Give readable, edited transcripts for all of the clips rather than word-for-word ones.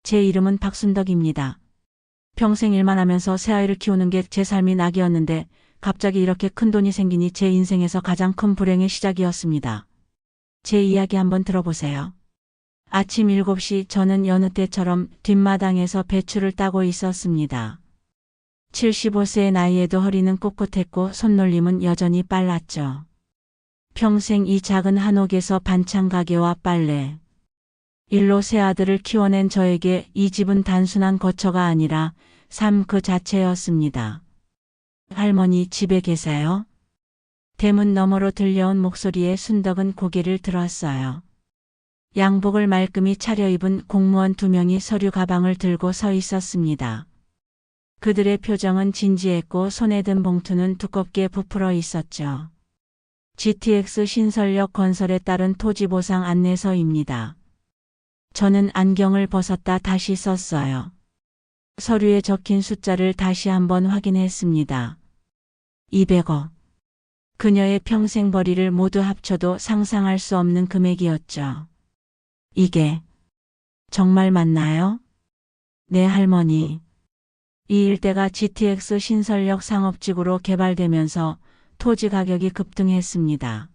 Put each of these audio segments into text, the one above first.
제 이름은 박순덕입니다. 평생 일만 하면서 새아이를 키우는 게 제 삶이 낙이었는데 갑자기 이렇게 큰 돈이 생기니 제 인생에서 가장 큰 불행의 시작이었습니다. 제 이야기 한번 들어보세요. 아침 7시 저는 여느 때처럼 뒷마당에서 배추를 따고 있었습니다. 75세의 나이에도 허리는 꼿꼿했고 손놀림은 여전히 빨랐죠. 평생 이 작은 한옥에서 반찬 가게와 빨래, 일로 세 아들을 키워낸 저에게 이 집은 단순한 거처가 아니라 삶 그 자체였습니다. 할머니 집에 계세요? 대문 너머로 들려온 목소리에 순덕은 고개를 들었어요. 양복을 말끔히 차려입은 공무원 2명이 서류 가방을 들고 서 있었습니다. 그들의 표정은 진지했고 손에 든 봉투는 두껍게 부풀어 있었죠. GTX 신설역 건설에 따른 토지 보상 안내서입니다. 저는 안경을 벗었다 다시 썼어요. 서류에 적힌 숫자를 다시 한번 확인했습니다. 200억. 그녀의 평생 벌이를 모두 합쳐도 상상할 수 없는 금액이었죠. 이게 정말 맞나요? 네, 할머니. 이 일대가 GTX 신설역 상업지구로 개발되면서 토지 가격이 급등했습니다.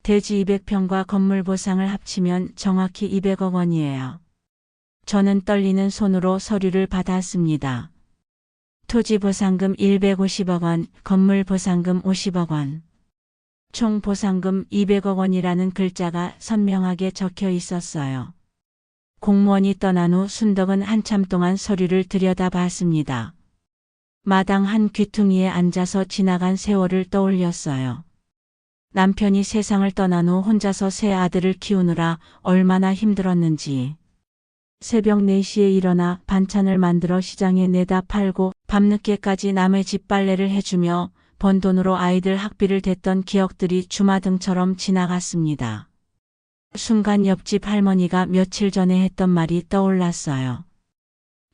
대지 200평과 건물 보상을 합치면 정확히 200억 원이에요. 저는 떨리는 손으로 서류를 받았습니다. 토지 보상금 150억 원, 건물 보상금 50억 원. 총 보상금 200억 원이라는 글자가 선명하게 적혀 있었어요. 공무원이 떠난 후 순덕은 한참 동안 서류를 들여다봤습니다. 마당 한 귀퉁이에 앉아서 지나간 세월을 떠올렸어요. 남편이 세상을 떠난 후 혼자서 세 아들을 키우느라 얼마나 힘들었는지. 새벽 4시에 일어나 반찬을 만들어 시장에 내다 팔고 밤늦게까지 남의 집 빨래를 해주며 번 돈으로 아이들 학비를 댔던 기억들이 주마등처럼 지나갔습니다. 순간 옆집 할머니가 며칠 전에 했던 말이 떠올랐어요.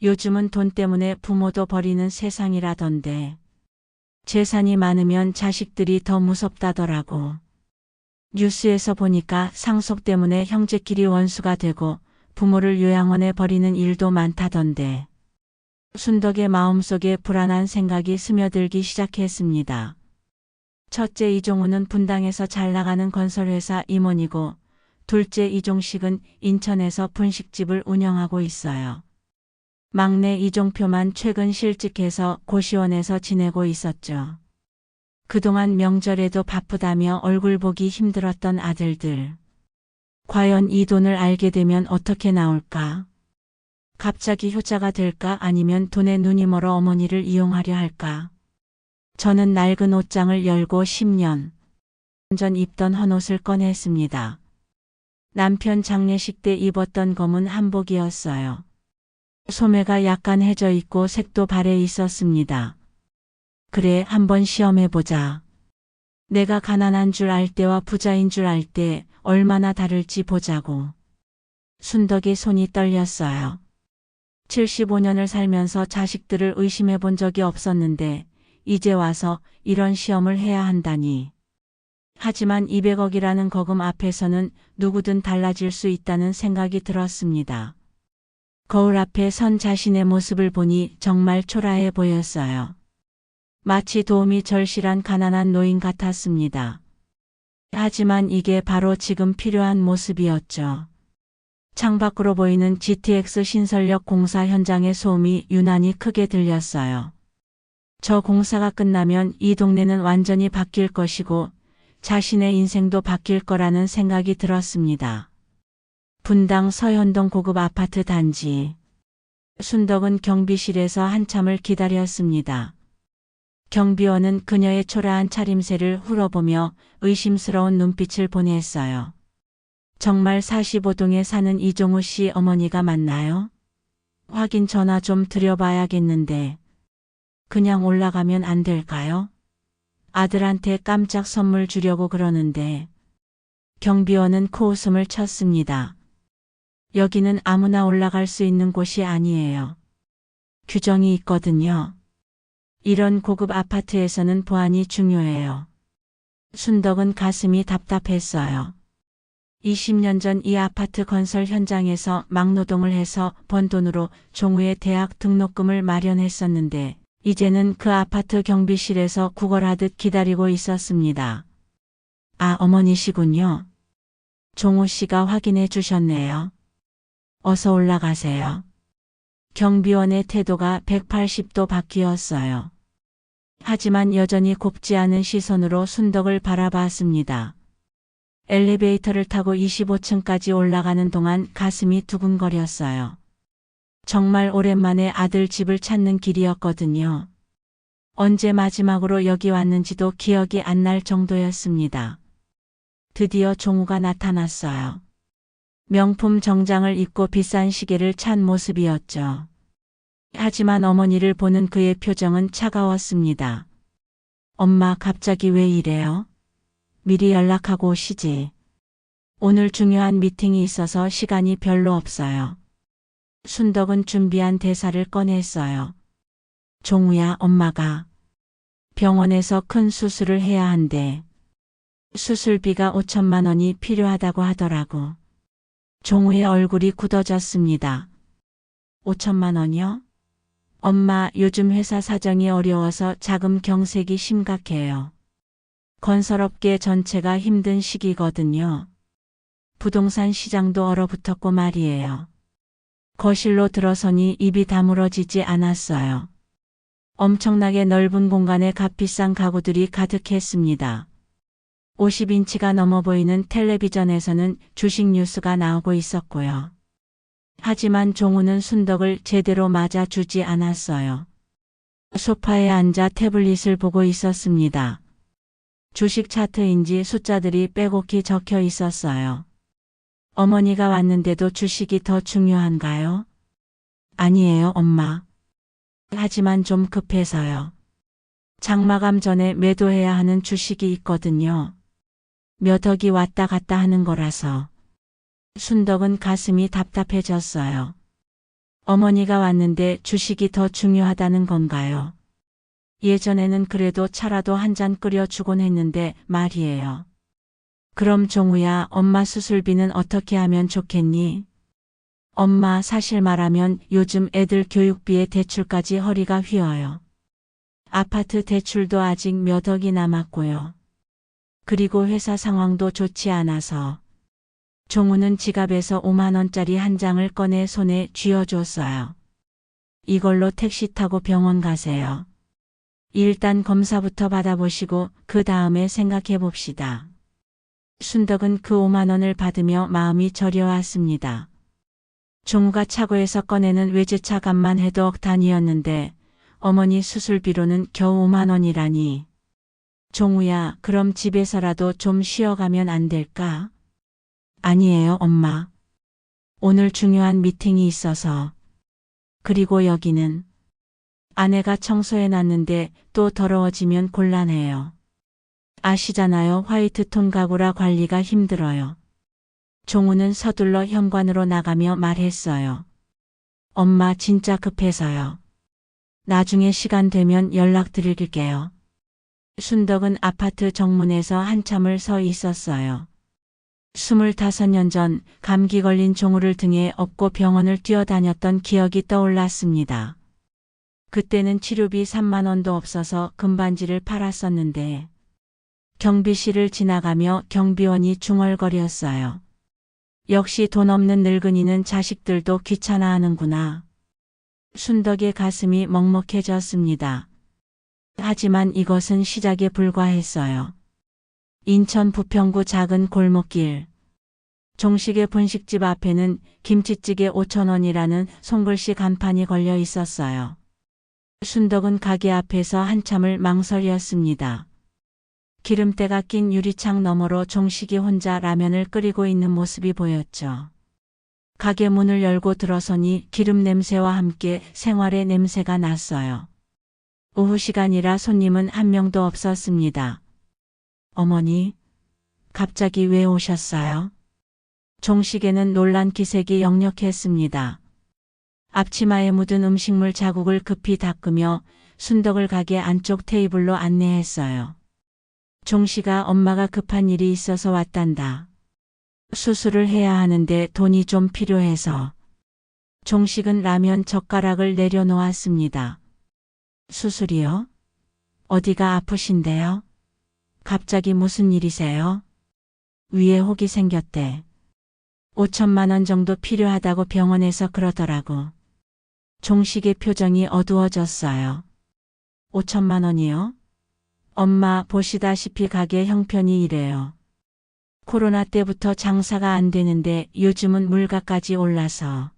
요즘은 돈 때문에 부모도 버리는 세상이라던데. 재산이 많으면 자식들이 더 무섭다더라고. 뉴스에서 보니까 상속 때문에 형제끼리 원수가 되고 부모를 요양원에 버리는 일도 많다던데. 순덕의 마음속에 불안한 생각이 스며들기 시작했습니다. 첫째 이종우는 분당에서 잘 나가는 건설회사 임원이고 둘째 이종식은 인천에서 분식집을 운영하고 있어요. 막내 이종표만 최근 실직해서 고시원에서 지내고 있었죠. 그동안 명절에도 바쁘다며 얼굴 보기 힘들었던 아들들. 과연 이 돈을 알게 되면 어떻게 나올까? 갑자기 효자가 될까 아니면 돈에 눈이 멀어 어머니를 이용하려 할까? 저는 낡은 옷장을 열고 10년 전 입던 헌옷을 꺼냈습니다. 남편 장례식 때 입었던 검은 한복이었어요. 소매가 약간 해져 있고 색도 발해 있었습니다. 그래, 한번 시험해보자. 내가 가난한 줄 알 때와 부자인 줄 알 때 얼마나 다를지 보자고. 순덕의 손이 떨렸어요. 75년을 살면서 자식들을 의심해 본 적이 없었는데 이제 와서 이런 시험을 해야 한다니. 하지만 200억이라는 거금 앞에서는 누구든 달라질 수 있다는 생각이 들었습니다. 거울 앞에 선 자신의 모습을 보니 정말 초라해 보였어요. 마치 도움이 절실한 가난한 노인 같았습니다. 하지만 이게 바로 지금 필요한 모습이었죠. 창밖으로 보이는 GTX 신설역 공사 현장의 소음이 유난히 크게 들렸어요. 저 공사가 끝나면 이 동네는 완전히 바뀔 것이고 자신의 인생도 바뀔 거라는 생각이 들었습니다. 분당 서현동 고급 아파트 단지. 순덕은 경비실에서 한참을 기다렸습니다. 경비원은 그녀의 초라한 차림새를 훑어보며 의심스러운 눈빛을 보냈어요. 정말 45동에 사는 이종우 씨 어머니가 맞나요? 확인 전화 좀 드려봐야겠는데. 그냥 올라가면 안 될까요? 아들한테 깜짝 선물 주려고 그러는데. 경비원은 코웃음을 쳤습니다. 여기는 아무나 올라갈 수 있는 곳이 아니에요. 규정이 있거든요. 이런 고급 아파트에서는 보안이 중요해요. 순덕은 가슴이 답답했어요. 20년 전 이 아파트 건설 현장에서 막노동을 해서 번 돈으로 종우의 대학 등록금을 마련했었는데 이제는 그 아파트 경비실에서 구걸하듯 기다리고 있었습니다. 아, 어머니시군요. 종우 씨가 확인해 주셨네요. 어서 올라가세요. 경비원의 태도가 180도 바뀌었어요. 하지만 여전히 곱지 않은 시선으로 순덕을 바라봤습니다. 엘리베이터를 타고 25층까지 올라가는 동안 가슴이 두근거렸어요. 정말 오랜만에 아들 집을 찾는 길이었거든요. 언제 마지막으로 여기 왔는지도 기억이 안 날 정도였습니다. 드디어 종우가 나타났어요. 명품 정장을 입고 비싼 시계를 찬 모습이었죠. 하지만 어머니를 보는 그의 표정은 차가웠습니다. 엄마, 갑자기 왜 이래요? 미리 연락하고 오시지. 오늘 중요한 미팅이 있어서 시간이 별로 없어요. 순덕은 준비한 대사를 꺼냈어요. 종우야, 엄마가 병원에서 큰 수술을 해야 한대. 수술비가 5천만 원이 필요하다고 하더라고. 종우의 얼굴이 굳어졌습니다. 5천만 원이요? 엄마, 요즘 회사 사정이 어려워서 자금 경색이 심각해요. 건설업계 전체가 힘든 시기거든요. 부동산 시장도 얼어붙었고 말이에요. 거실로 들어서니 입이 다물어지지 않았어요. 엄청나게 넓은 공간에 값비싼 가구들이 가득했습니다. 50인치가 넘어 보이는 텔레비전에서는 주식 뉴스가 나오고 있었고요. 하지만 종우는 순덕을 제대로 맞아주지 않았어요. 소파에 앉아 태블릿을 보고 있었습니다. 주식 차트인지 숫자들이 빼곡히 적혀 있었어요. 어머니가 왔는데도 주식이 더 중요한가요? 아니에요, 엄마. 하지만 좀 급해서요. 장마감 전에 매도해야 하는 주식이 있거든요. 몇 억이 왔다 갔다 하는 거라서. 순덕은 가슴이 답답해졌어요. 어머니가 왔는데 주식이 더 중요하다는 건가요? 예전에는 그래도 차라도 한 잔 끓여주곤 했는데 말이에요. 그럼 종우야, 엄마 수술비는 어떻게 하면 좋겠니? 엄마, 사실 말하면 요즘 애들 교육비에 대출까지 허리가 휘어요. 아파트 대출도 아직 몇 억이 남았고요. 그리고 회사 상황도 좋지 않아서. 종우는 지갑에서 5만 원짜리 한 장을 꺼내 손에 쥐어줬어요. 이걸로 택시 타고 병원 가세요. 일단 검사부터 받아보시고 그 다음에 생각해 봅시다. 순덕은 그 5만 원을 받으며 마음이 저려왔습니다. 종우가 차고에서 꺼내는 외제차 값만 해도 억 단위였는데 어머니 수술비로는 겨우 5만 원이라니. 종우야, 그럼 집에서라도 좀 쉬어가면 안 될까? 아니에요, 엄마. 오늘 중요한 미팅이 있어서. 그리고 여기는 아내가 청소해놨는데 또 더러워지면 곤란해요. 아시잖아요, 화이트톤 가구라 관리가 힘들어요. 종우는 서둘러 현관으로 나가며 말했어요. 엄마, 진짜 급해서요. 나중에 시간 되면 연락드릴게요. 순덕은 아파트 정문에서 한참을 서 있었어요. 25년 전 감기 걸린 종우를 등에 업고 병원을 뛰어다녔던 기억이 떠올랐습니다. 그때는 치료비 3만 원도 없어서 금반지를 팔았었는데 경비실을 지나가며 경비원이 중얼거렸어요. 역시 돈 없는 늙은이는 자식들도 귀찮아하는구나. 순덕의 가슴이 먹먹해졌습니다. 하지만 이것은 시작에 불과했어요. 인천 부평구 작은 골목길. 종식의 분식집 앞에는 김치찌개 5천 원이라는 손글씨 간판이 걸려 있었어요. 순덕은 가게 앞에서 한참을 망설였습니다. 기름때가 낀 유리창 너머로 종식이 혼자 라면을 끓이고 있는 모습이 보였죠. 가게 문을 열고 들어서니 기름 냄새와 함께 생활의 냄새가 났어요. 오후 시간이라 손님은 한 명도 없었습니다. 어머니, 갑자기 왜 오셨어요? 종식에는 놀란 기색이 역력했습니다. 앞치마에 묻은 음식물 자국을 급히 닦으며 순덕을 가게 안쪽 테이블로 안내했어요. 종식아, 엄마가 급한 일이 있어서 왔단다. 수술을 해야 하는데 돈이 좀 필요해서. 종식은 라면 젓가락을 내려놓았습니다. 수술이요? 어디가 아프신데요? 갑자기 무슨 일이세요? 위에 혹이 생겼대. 5천만 원 정도 필요하다고 병원에서 그러더라고. 종식의 표정이 어두워졌어요. 5천만 원이요? 엄마 보시다시피 가게 형편이 이래요. 코로나 때부터 장사가 안 되는데 요즘은 물가까지 올라서.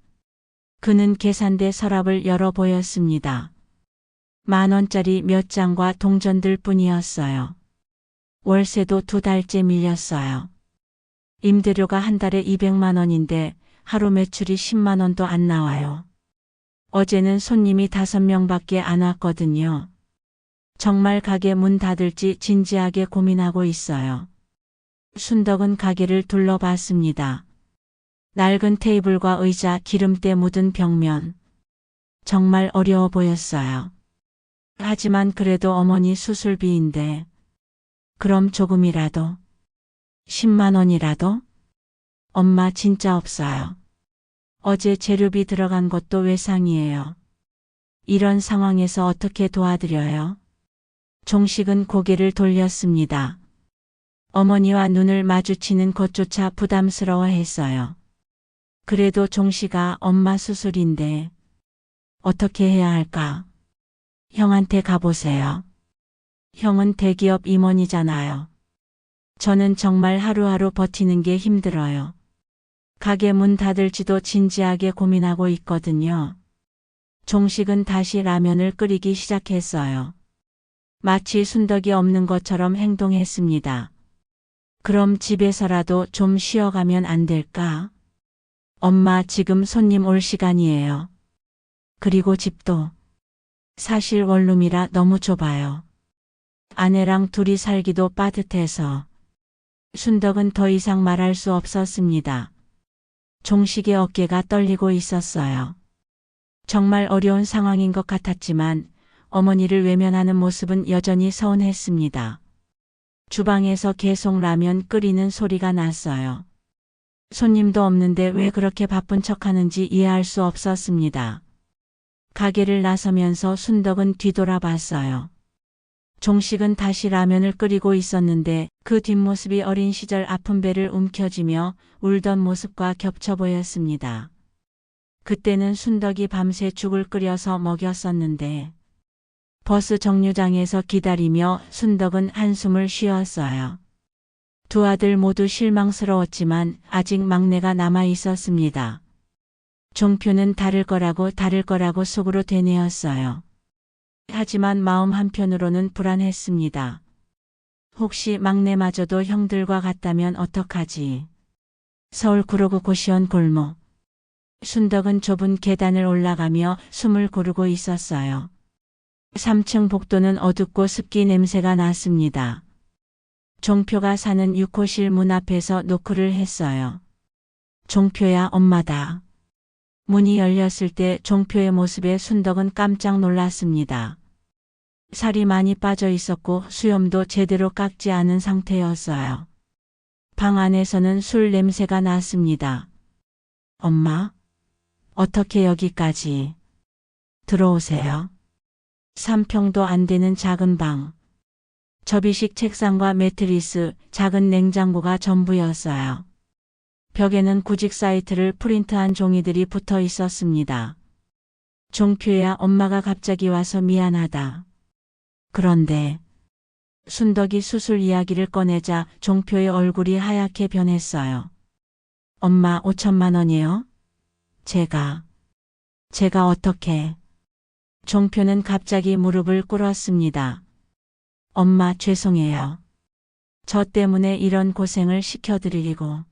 그는 계산대 서랍을 열어 보였습니다. 10,000원짜리 몇 장과 동전들 뿐이었어요. 월세도 2달째 밀렸어요. 임대료가 한 달에 200만 원인데 하루 매출이 10만 원도 안 나와요. 어제는 손님이 5명밖에 안 왔거든요. 정말 가게 문 닫을지 진지하게 고민하고 있어요. 순덕은 가게를 둘러봤습니다. 낡은 테이블과 의자, 기름때 묻은 벽면. 정말 어려워 보였어요. 하지만 그래도 어머니 수술비인데. 그럼 조금이라도. 10만 원이라도? 엄마 진짜 없어요. 어제 재료비 들어간 것도 외상이에요. 이런 상황에서 어떻게 도와드려요? 종식은 고개를 돌렸습니다. 어머니와 눈을 마주치는 것조차 부담스러워했어요. 그래도 종식아, 엄마 수술인데 어떻게 해야 할까? 형한테 가보세요. 형은 대기업 임원이잖아요. 저는 정말 하루하루 버티는 게 힘들어요. 가게 문 닫을지도 진지하게 고민하고 있거든요. 종식은 다시 라면을 끓이기 시작했어요. 마치 순덕이 없는 것처럼 행동했습니다. 그럼 집에서라도 좀 쉬어가면 안 될까? 엄마 지금 손님 올 시간이에요. 그리고 집도. 사실 원룸이라 너무 좁아요. 아내랑 둘이 살기도 빠듯해서. 순덕은 더 이상 말할 수 없었습니다. 종식의 어깨가 떨리고 있었어요. 정말 어려운 상황인 것 같았지만 어머니를 외면하는 모습은 여전히 서운했습니다. 주방에서 계속 라면 끓이는 소리가 났어요. 손님도 없는데 왜 그렇게 바쁜 척하는지 이해할 수 없었습니다. 가게를 나서면서 순덕은 뒤돌아봤어요. 종식은 다시 라면을 끓이고 있었는데 그 뒷모습이 어린 시절 아픈 배를 움켜쥐며 울던 모습과 겹쳐 보였습니다. 그때는 순덕이 밤새 죽을 끓여서 먹였었는데 버스 정류장에서 기다리며 순덕은 한숨을 쉬었어요. 두 아들 모두 실망스러웠지만 아직 막내가 남아 있었습니다. 종표는 다를 거라고 속으로 되뇌었어요. 하지만 마음 한편으로는 불안했습니다. 혹시 막내마저도 형들과 같다면 어떡하지? 서울 구로구 고시원 골목. 순덕은 좁은 계단을 올라가며 숨을 고르고 있었어요. 3층 복도는 어둡고 습기 냄새가 났습니다. 종표가 사는 6호실 문 앞에서 노크를 했어요. 종표야, 엄마다. 문이 열렸을 때 종표의 모습에 순덕은 깜짝 놀랐습니다. 살이 많이 빠져 있었고 수염도 제대로 깎지 않은 상태였어요. 방 안에서는 술 냄새가 났습니다. 엄마? 어떻게 여기까지? 들어오세요. 3평도 안 되는 작은 방. 접이식 책상과 매트리스, 작은 냉장고가 전부였어요. 벽에는 구직 사이트를 프린트한 종이들이 붙어 있었습니다. 종표야, 엄마가 갑자기 와서 미안하다. 그런데 순덕이 수술 이야기를 꺼내자 종표의 얼굴이 하얗게 변했어요. 엄마 5천만 원이요? 제가 어떻게? 종표는 갑자기 무릎을 꿇었습니다. 엄마 죄송해요. 저 때문에 이런 고생을 시켜드리고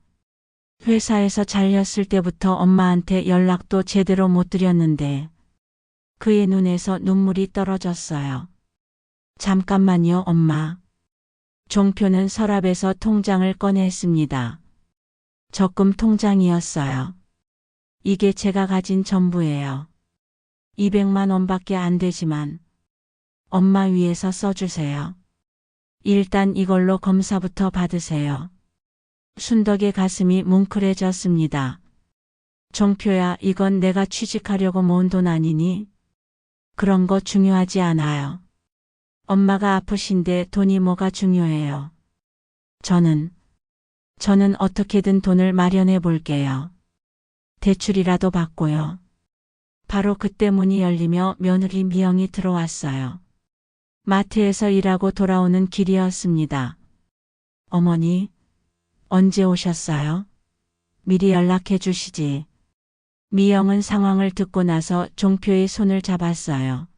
회사에서 잘렸을 때부터 엄마한테 연락도 제대로 못 드렸는데 그의 눈에서 눈물이 떨어졌어요. 잠깐만요, 엄마. 종표는 서랍에서 통장을 꺼냈습니다. 적금 통장이었어요. 이게 제가 가진 전부예요. 200만 원밖에 안 되지만 엄마 위해서 써주세요. 일단 이걸로 검사부터 받으세요. 순덕의 가슴이 뭉클해졌습니다. 종표야, 이건 내가 취직하려고 모은 돈 아니니? 그런 거 중요하지 않아요. 엄마가 아프신데 돈이 뭐가 중요해요. 저는 어떻게든 돈을 마련해 볼게요. 대출이라도 받고요. 바로 그때 문이 열리며 며느리 미영이 들어왔어요. 마트에서 일하고 돌아오는 길이었습니다. 어머니, 언제 오셨어요? 미리 연락해 주시지. 미영은 상황을 듣고 나서 종표의 손을 잡았어요.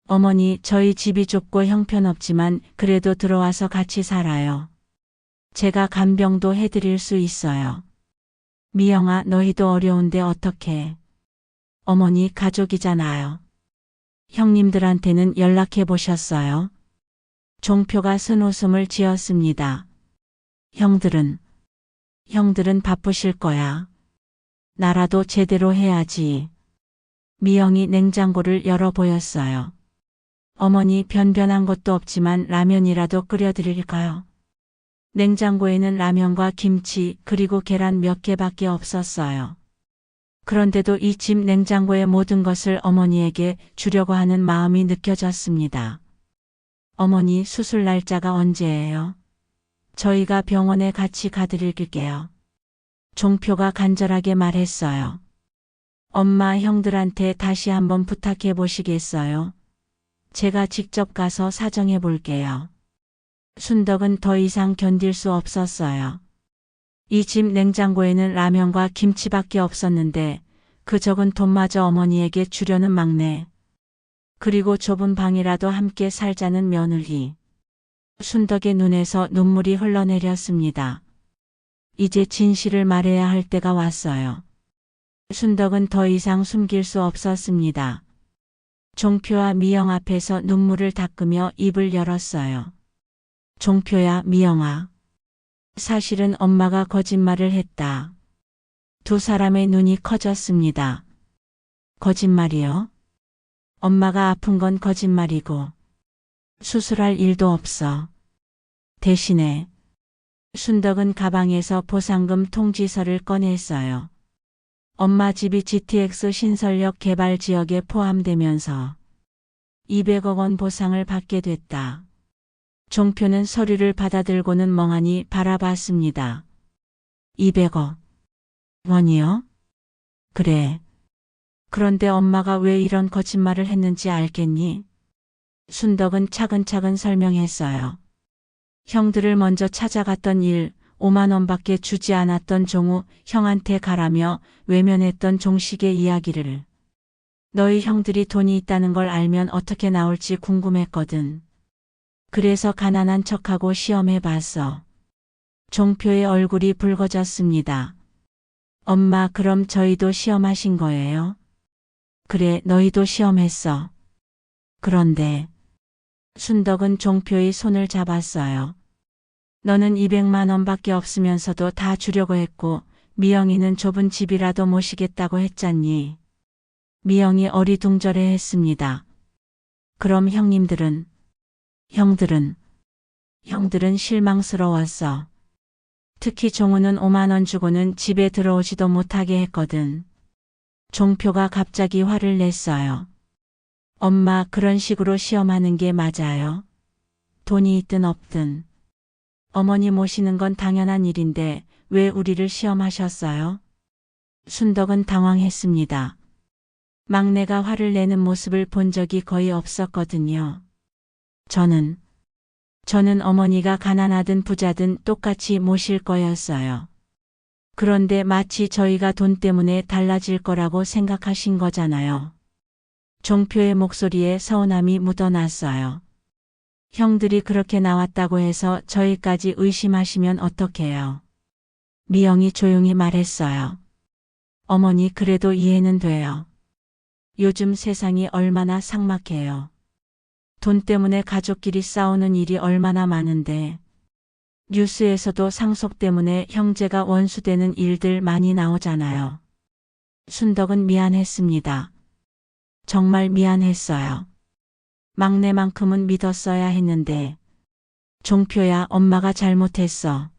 어머니, 저희 집이 좁고 형편없지만 그래도 들어와서 같이 살아요. 제가 간병도 해드릴 수 있어요. 미영아, 너희도 어려운데 어떡해. 어머니, 가족이잖아요. 형님들한테는 연락해 보셨어요? 종표가 쓴웃음을 지었습니다. 형들은 바쁘실 거야. 나라도 제대로 해야지. 미영이 냉장고를 열어 보였어요. 어머니, 변변한 것도 없지만 라면이라도 끓여드릴까요? 냉장고에는 라면과 김치 그리고 계란 몇 개밖에 없었어요. 그런데도 이 집 냉장고의 모든 것을 어머니에게 주려고 하는 마음이 느껴졌습니다. 어머니, 수술 날짜가 언제예요? 저희가 병원에 같이 가드릴게요. 종표가 간절하게 말했어요. 엄마, 형들한테 다시 한번 부탁해 보시겠어요? 제가 직접 가서 사정해 볼게요. 순덕은 더 이상 견딜 수 없었어요. 이 집 냉장고에는 라면과 김치밖에 없었는데 그 적은 돈마저 어머니에게 주려는 막내. 그리고 좁은 방이라도 함께 살자는 며느리. 순덕의 눈에서 눈물이 흘러내렸습니다. 이제 진실을 말해야 할 때가 왔어요. 순덕은 더 이상 숨길 수 없었습니다. 종표와 미영 앞에서 눈물을 닦으며 입을 열었어요. 종표야, 미영아. 사실은 엄마가 거짓말을 했다. 두 사람의 눈이 커졌습니다. 거짓말이요? 엄마가 아픈 건 거짓말이고 수술할 일도 없어. 대신에 순덕은 가방에서 보상금 통지서를 꺼냈어요. 엄마 집이 GTX 신설역 개발 지역에 포함되면서 200억 원 보상을 받게 됐다. 종표는 서류를 받아들고는 멍하니 바라봤습니다. 200억 원이요? 그래. 그런데 엄마가 왜 이런 거짓말을 했는지 알겠니? 순덕은 차근차근 설명했어요. 형들을 먼저 찾아갔던 일, 5만 원밖에 주지 않았던 종우 형한테 가라며 외면했던 종식의 이야기를. 너희 형들이 돈이 있다는 걸 알면 어떻게 나올지 궁금했거든. 그래서 가난한 척하고 시험해봤어. 종표의 얼굴이 붉어졌습니다. 엄마, 그럼 저희도 시험하신 거예요? 그래, 너희도 시험했어. 그런데 순덕은 종표의 손을 잡았어요. 너는 200만 원밖에 없으면서도 다 주려고 했고 미영이는 좁은 집이라도 모시겠다고 했잖니. 미영이 어리둥절해 했습니다. 그럼 형들은 실망스러웠어. 특히 종우는 5만 원 주고는 집에 들어오지도 못하게 했거든. 종표가 갑자기 화를 냈어요. 엄마, 그런 식으로 시험하는 게 맞아요? 돈이 있든 없든. 어머니 모시는 건 당연한 일인데 왜 우리를 시험하셨어요? 순덕은 당황했습니다. 막내가 화를 내는 모습을 본 적이 거의 없었거든요. 저는 어머니가 가난하든 부자든 똑같이 모실 거였어요. 그런데 마치 저희가 돈 때문에 달라질 거라고 생각하신 거잖아요. 종표의 목소리에 서운함이 묻어났어요. 형들이 그렇게 나왔다고 해서 저희까지 의심하시면 어떡해요. 미영이 조용히 말했어요. 어머니, 그래도 이해는 돼요. 요즘 세상이 얼마나 삭막해요. 돈 때문에 가족끼리 싸우는 일이 얼마나 많은데 뉴스에서도 상속 때문에 형제가 원수되는 일들 많이 나오잖아요. 순덕은 미안했습니다. 정말 미안했어요. 막내만큼은 믿었어야 했는데. 종표야, 엄마가 잘못했어.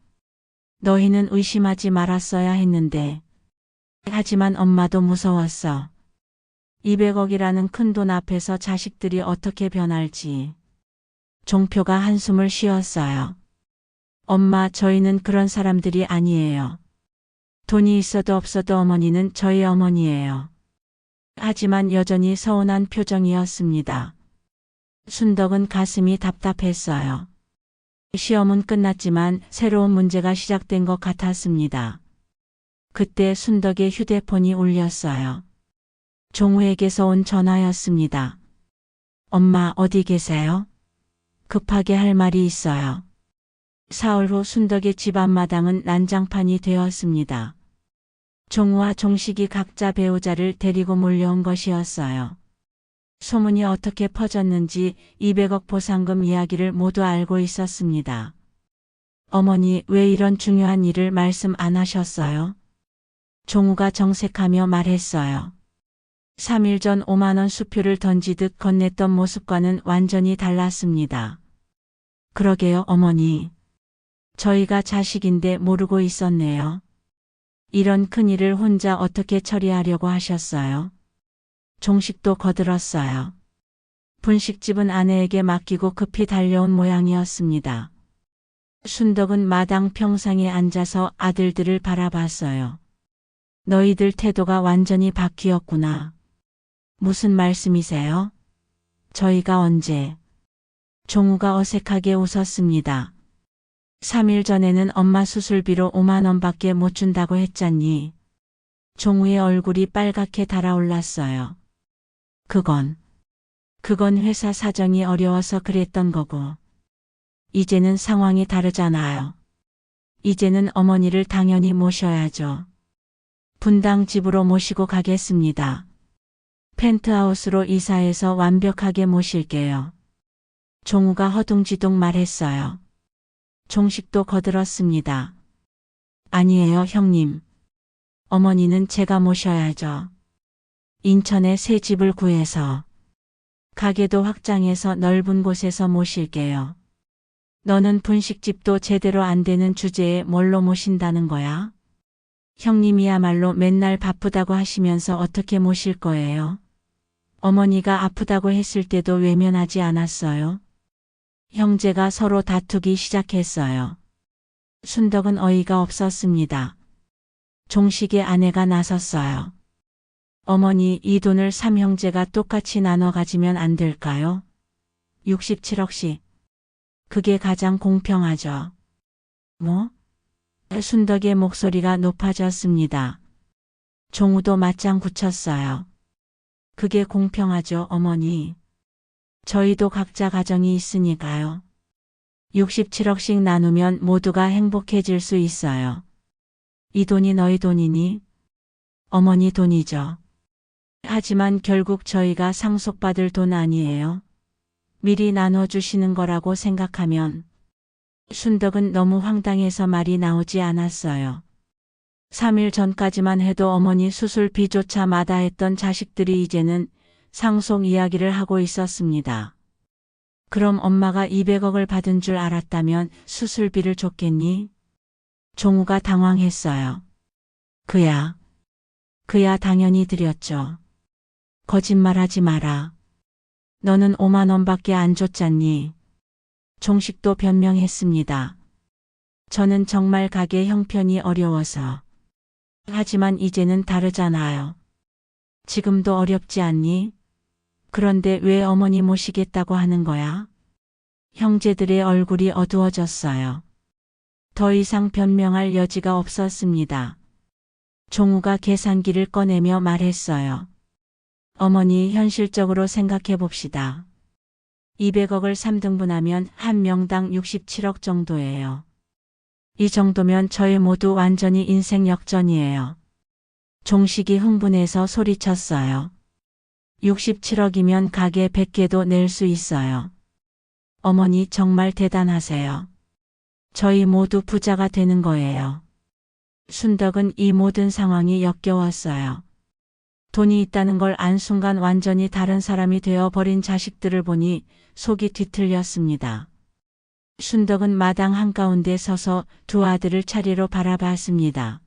너희는 의심하지 말았어야 했는데. 하지만 엄마도 무서웠어. 200억이라는 큰 돈 앞에서 자식들이 어떻게 변할지. 종표가 한숨을 쉬었어요. 엄마, 저희는 그런 사람들이 아니에요. 돈이 있어도 없어도 어머니는 저희 어머니예요. 하지만 여전히 서운한 표정이었습니다. 순덕은 가슴이 답답했어요. 시험은 끝났지만 새로운 문제가 시작된 것 같았습니다. 그때 순덕의 휴대폰이 울렸어요. 종우에게서 온 전화였습니다. 엄마, 어디 계세요? 급하게 할 말이 있어요. 사흘 후 순덕의 집 앞마당은 난장판이 되었습니다. 종우와 종식이 각자 배우자를 데리고 몰려온 것이었어요. 소문이 어떻게 퍼졌는지 200억 보상금 이야기를 모두 알고 있었습니다. 어머니, 왜 이런 중요한 일을 말씀 안 하셨어요? 종우가 정색하며 말했어요. 3일 전 5만 원 수표를 던지듯 건넸던 모습과는 완전히 달랐습니다. 그러게요, 어머니. 저희가 자식인데 모르고 있었네요. 이런 큰일을 혼자 어떻게 처리하려고 하셨어요? 종식도 거들었어요. 분식집은 아내에게 맡기고 급히 달려온 모양이었습니다. 순덕은 마당 평상에 앉아서 아들들을 바라봤어요. 너희들 태도가 완전히 바뀌었구나. 무슨 말씀이세요? 저희가 언제? 종우가 어색하게 웃었습니다. 3일 전에는 엄마 수술비로 5만 원밖에 못 준다고 했잖니. 종우의 얼굴이 빨갛게 달아올랐어요. 그건 회사 사정이 어려워서 그랬던 거고. 이제는 상황이 다르잖아요. 이제는 어머니를 당연히 모셔야죠. 분당 집으로 모시고 가겠습니다. 펜트하우스로 이사해서 완벽하게 모실게요. 종우가 허둥지둥 말했어요. 종식도 거들었습니다. 아니에요, 형님. 어머니는 제가 모셔야죠. 인천에 새 집을 구해서, 가게도 확장해서 넓은 곳에서 모실게요. 너는 분식집도 제대로 안 되는 주제에 뭘로 모신다는 거야? 형님이야말로 맨날 바쁘다고 하시면서 어떻게 모실 거예요? 어머니가 아프다고 했을 때도 외면하지 않았어요. 형제가 서로 다투기 시작했어요. 순덕은 어이가 없었습니다. 종식의 아내가 나섰어요. 어머니, 이 돈을 3형제가 똑같이 나눠 가지면 안 될까요? 67억씩. 그게 가장 공평하죠. 뭐? 순덕의 목소리가 높아졌습니다. 종우도 맞장 굳혔어요. 그게 공평하죠, 어머니. 저희도 각자 가정이 있으니까요. 67억씩 나누면 모두가 행복해질 수 있어요. 이 돈이 너희 돈이니? 어머니 돈이죠. 하지만 결국 저희가 상속받을 돈 아니에요. 미리 나눠주시는 거라고 생각하면. 순덕은 너무 황당해서 말이 나오지 않았어요. 3일 전까지만 해도 어머니 수술비조차 마다했던 자식들이 이제는 상속 이야기를 하고 있었습니다. 그럼 엄마가 200억을 받은 줄 알았다면 수술비를 줬겠니? 종우가 당황했어요. 그야 당연히 드렸죠. 거짓말하지 마라. 너는 5만 원밖에 안 줬잖니. 종식도 변명했습니다. 저는 정말 가게 형편이 어려워서. 하지만 이제는 다르잖아요. 지금도 어렵지 않니? 그런데 왜 어머니 모시겠다고 하는 거야? 형제들의 얼굴이 어두워졌어요. 더 이상 변명할 여지가 없었습니다. 종우가 계산기를 꺼내며 말했어요. 어머니, 현실적으로 생각해 봅시다. 200억을 3등분하면 한 명당 67억 정도예요. 이 정도면 저희 모두 완전히 인생 역전이에요. 종식이 흥분해서 소리쳤어요. 67억이면 가게 100개도 낼 수 있어요. 어머니 정말 대단하세요. 저희 모두 부자가 되는 거예요. 순덕은 이 모든 상황이 역겨웠어요. 돈이 있다는 걸 안 순간 완전히 다른 사람이 되어버린 자식들을 보니 속이 뒤틀렸습니다. 순덕은 마당 한가운데 서서 두 아들을 차례로 바라봤습니다.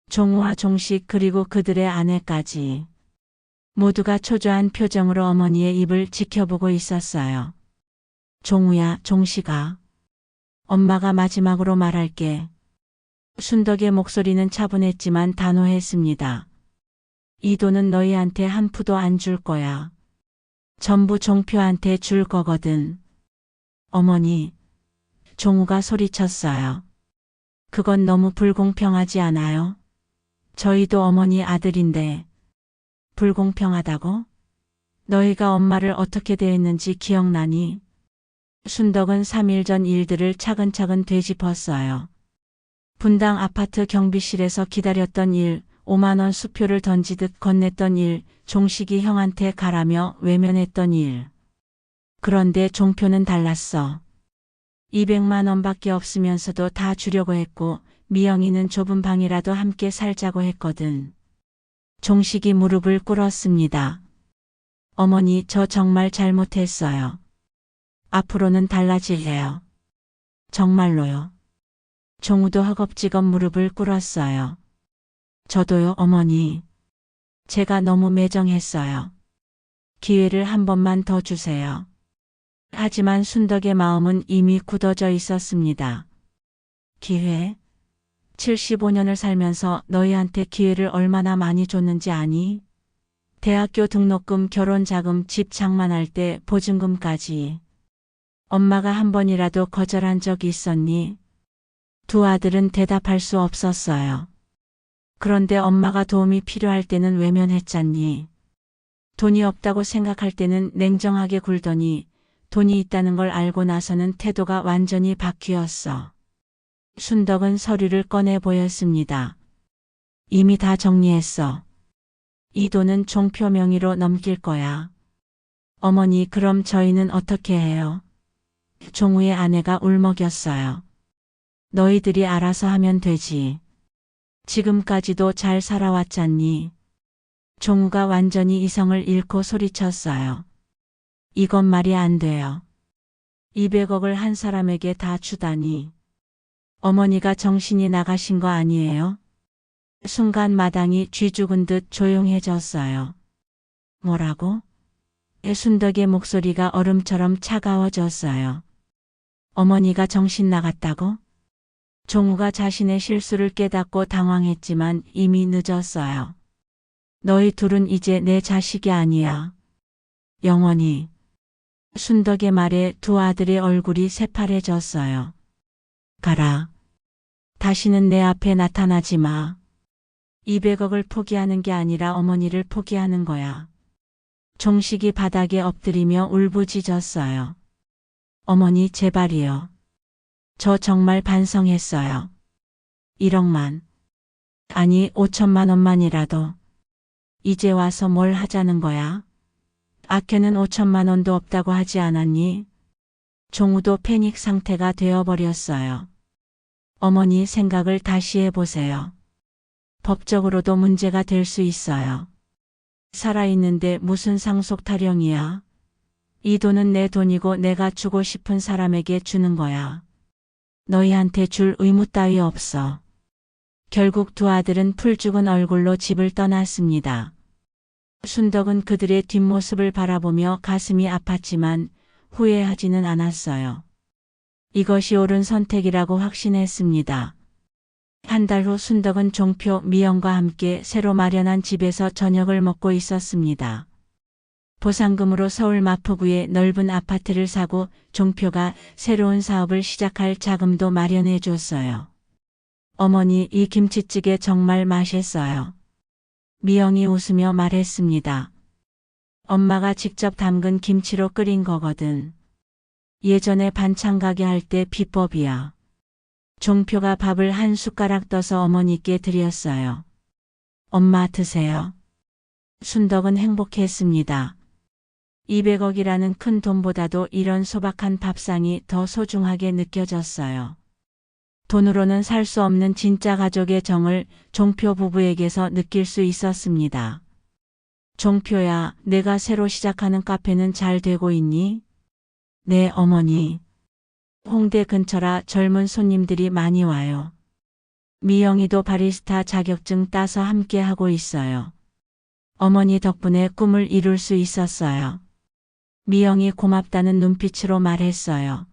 종우와 종식 그리고 그들의 아내까지 모두가 초조한 표정으로 어머니의 입을 지켜보고 있었어요. 종우야, 종식아. 엄마가 마지막으로 말할게. 순덕의 목소리는 차분했지만 단호했습니다. 이 돈은 너희한테 한 푸도 안 줄 거야. 전부 종표한테 줄 거거든. 어머니, 종우가 소리쳤어요. 그건 너무 불공평하지 않아요? 저희도 어머니 아들인데. 불공평하다고? 너희가 엄마를 어떻게 대했는지 기억나니? 순덕은 3일 전 일들을 차근차근 되짚었어요. 분당 아파트 경비실에서 기다렸던 일, 5만 원 수표를 던지듯 건넸던 일, 종식이 형한테 가라며 외면했던 일. 그런데 종표는 달랐어. 200만 원밖에 없으면서도 다 주려고 했고 미영이는 좁은 방이라도 함께 살자고 했거든. 종식이 무릎을 꿇었습니다. 어머니, 저 정말 잘못했어요. 앞으로는 달라질래요. 정말로요. 종우도 허겁지겁 무릎을 꿇었어요. 저도요, 어머니. 제가 너무 매정했어요. 기회를 한 번만 더 주세요. 하지만 순덕의 마음은 이미 굳어져 있었습니다. 기회? 75년을 살면서 너희한테 기회를 얼마나 많이 줬는지 아니? 대학교 등록금, 결혼자금, 집 장만할 때 보증금까지. 엄마가 한 번이라도 거절한 적이 있었니? 두 아들은 대답할 수 없었어요. 그런데 엄마가 도움이 필요할 때는 외면했잖니. 돈이 없다고 생각할 때는 냉정하게 굴더니 돈이 있다는 걸 알고 나서는 태도가 완전히 바뀌었어. 순덕은 서류를 꺼내 보였습니다. 이미 다 정리했어. 이 돈은 종표 명의로 넘길 거야. 어머니, 그럼 저희는 어떻게 해요? 종우의 아내가 울먹였어요. 너희들이 알아서 하면 되지. 지금까지도 잘 살아왔잖니. 종우가 완전히 이성을 잃고 소리쳤어요. 이건 말이 안 돼요. 200억을 한 사람에게 다 주다니. 어머니가 정신이 나가신 거 아니에요? 순간 마당이 쥐 죽은 듯 조용해졌어요. 뭐라고? 순덕의 목소리가 얼음처럼 차가워졌어요. 어머니가 정신 나갔다고? 종우가 자신의 실수를 깨닫고 당황했지만 이미 늦었어요. 너희 둘은 이제 내 자식이 아니야. 영원히. 순덕의 말에 두 아들의 얼굴이 새파래졌어요. 가라. 다시는 내 앞에 나타나지 마. 200억을 포기하는 게 아니라 어머니를 포기하는 거야. 종식이 바닥에 엎드리며 울부짖었어요. 어머니, 제발이요. 저 정말 반성했어요. 1억만. 아니, 5천만 원만이라도. 이제 와서 뭘 하자는 거야? 아껴는 5천만 원도 없다고 하지 않았니? 종우도 패닉 상태가 되어버렸어요. 어머니, 생각을 다시 해보세요. 법적으로도 문제가 될 수 있어요. 살아있는데 무슨 상속 타령이야? 이 돈은 내 돈이고 내가 주고 싶은 사람에게 주는 거야. 너희한테 줄 의무 따위 없어. 결국 두 아들은 풀죽은 얼굴로 집을 떠났습니다. 순덕은 그들의 뒷모습을 바라보며 가슴이 아팠지만 후회하지는 않았어요. 이것이 옳은 선택이라고 확신했습니다. 한 달 후 순덕은 종표, 미영과 함께 새로 마련한 집에서 저녁을 먹고 있었습니다. 보상금으로 서울 마포구에 넓은 아파트를 사고 종표가 새로운 사업을 시작할 자금도 마련해 줬어요. 어머니, 이 김치찌개 정말 맛있어요. 미영이 웃으며 말했습니다. 엄마가 직접 담근 김치로 끓인 거거든. 예전에 반찬 가게 할 때 비법이야. 종표가 밥을 한 숟가락 떠서 어머니께 드렸어요. 엄마 드세요. 순덕은 행복했습니다. 200억이라는 큰 돈보다도 이런 소박한 밥상이 더 소중하게 느껴졌어요. 돈으로는 살 수 없는 진짜 가족의 정을 종표 부부에게서 느낄 수 있었습니다. 종표야, 내가 새로 시작하는 카페는 잘 되고 있니? 네, 어머니. 홍대 근처라 젊은 손님들이 많이 와요. 미영이도 바리스타 자격증 따서 함께 하고 있어요. 어머니 덕분에 꿈을 이룰 수 있었어요. 미영이 고맙다는 눈빛으로 말했어요.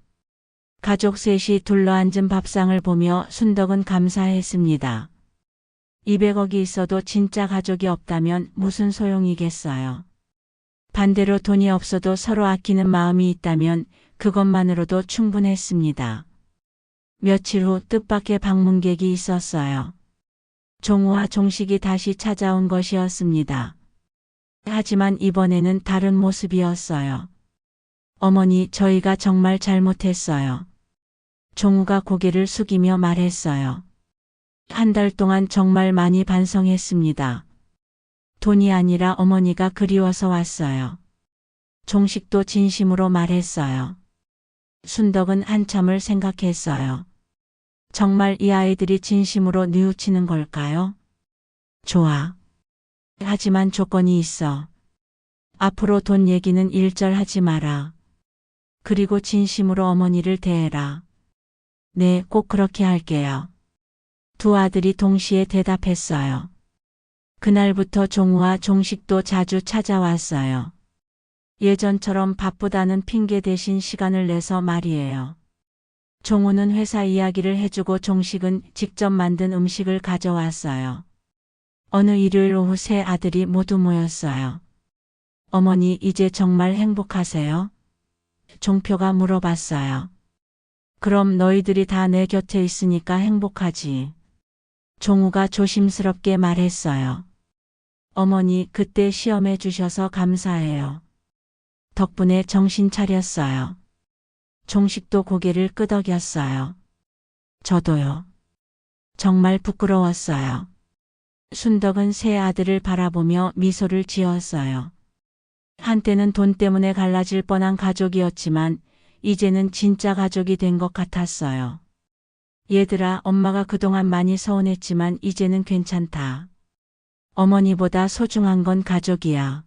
가족 셋이 둘러앉은 밥상을 보며 순덕은 감사했습니다. 200억이 있어도 진짜 가족이 없다면 무슨 소용이겠어요. 반대로 돈이 없어도 서로 아끼는 마음이 있다면 그것만으로도 충분했습니다. 며칠 후 뜻밖의 방문객이 있었어요. 종우와 종식이 다시 찾아온 것이었습니다. 하지만 이번에는 다른 모습이었어요. 어머니, 저희가 정말 잘못했어요. 종우가 고개를 숙이며 말했어요. 한 달 동안 정말 많이 반성했습니다. 돈이 아니라 어머니가 그리워서 왔어요. 종식도 진심으로 말했어요. 순덕은 한참을 생각했어요. 정말 이 아이들이 진심으로 뉘우치는 걸까요? 좋아. 하지만 조건이 있어. 앞으로 돈 얘기는 일절하지 마라. 그리고 진심으로 어머니를 대해라. 네, 꼭 그렇게 할게요. 두 아들이 동시에 대답했어요. 그날부터 종우와 종식도 자주 찾아왔어요. 예전처럼 바쁘다는 핑계 대신 시간을 내서 말이에요. 종우는 회사 이야기를 해주고 종식은 직접 만든 음식을 가져왔어요. 어느 일요일 오후 세 아들이 모두 모였어요. 어머니, 이제 정말 행복하세요? 종표가 물어봤어요. 그럼 너희들이 다 내 곁에 있으니까 행복하지. 종우가 조심스럽게 말했어요. 어머니, 그때 시험해 주셔서 감사해요. 덕분에 정신 차렸어요. 종식도 고개를 끄덕였어요. 저도요. 정말 부끄러웠어요. 순덕은 세 아들을 바라보며 미소를 지었어요. 한때는 돈 때문에 갈라질 뻔한 가족이었지만 이제는 진짜 가족이 된 것 같았어요. 얘들아, 엄마가 그동안 많이 서운했지만 이제는 괜찮다. 어머니보다 소중한 건 가족이야.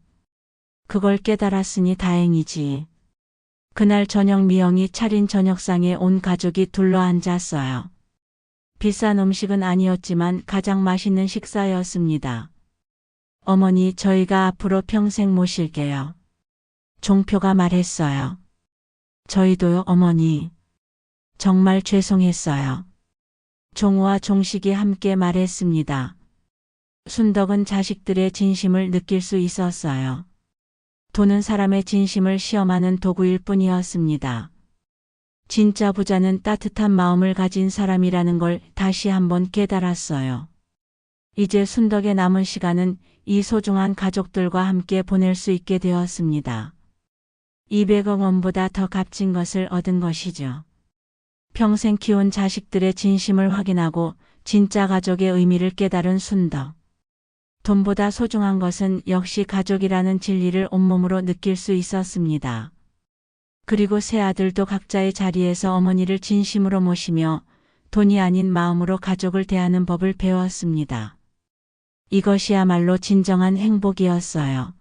그걸 깨달았으니 다행이지. 그날 저녁 미영이 차린 저녁상에 온 가족이 둘러앉았어요. 비싼 음식은 아니었지만 가장 맛있는 식사였습니다. 어머니, 저희가 앞으로 평생 모실게요. 종표가 말했어요. 저희도요, 어머니. 정말 죄송했어요. 종우와 종식이 함께 말했습니다. 순덕은 자식들의 진심을 느낄 수 있었어요. 돈은 사람의 진심을 시험하는 도구일 뿐이었습니다. 진짜 부자는 따뜻한 마음을 가진 사람이라는 걸 다시 한번 깨달았어요. 이제 순덕의 남은 시간은 이 소중한 가족들과 함께 보낼 수 있게 되었습니다. 200억 원보다 더 값진 것을 얻은 것이죠. 평생 키운 자식들의 진심을 확인하고 진짜 가족의 의미를 깨달은 순덕. 돈보다 소중한 것은 역시 가족이라는 진리를 온몸으로 느낄 수 있었습니다. 그리고 세 아들도 각자의 자리에서 어머니를 진심으로 모시며 돈이 아닌 마음으로 가족을 대하는 법을 배웠습니다. 이것이야말로 진정한 행복이었어요.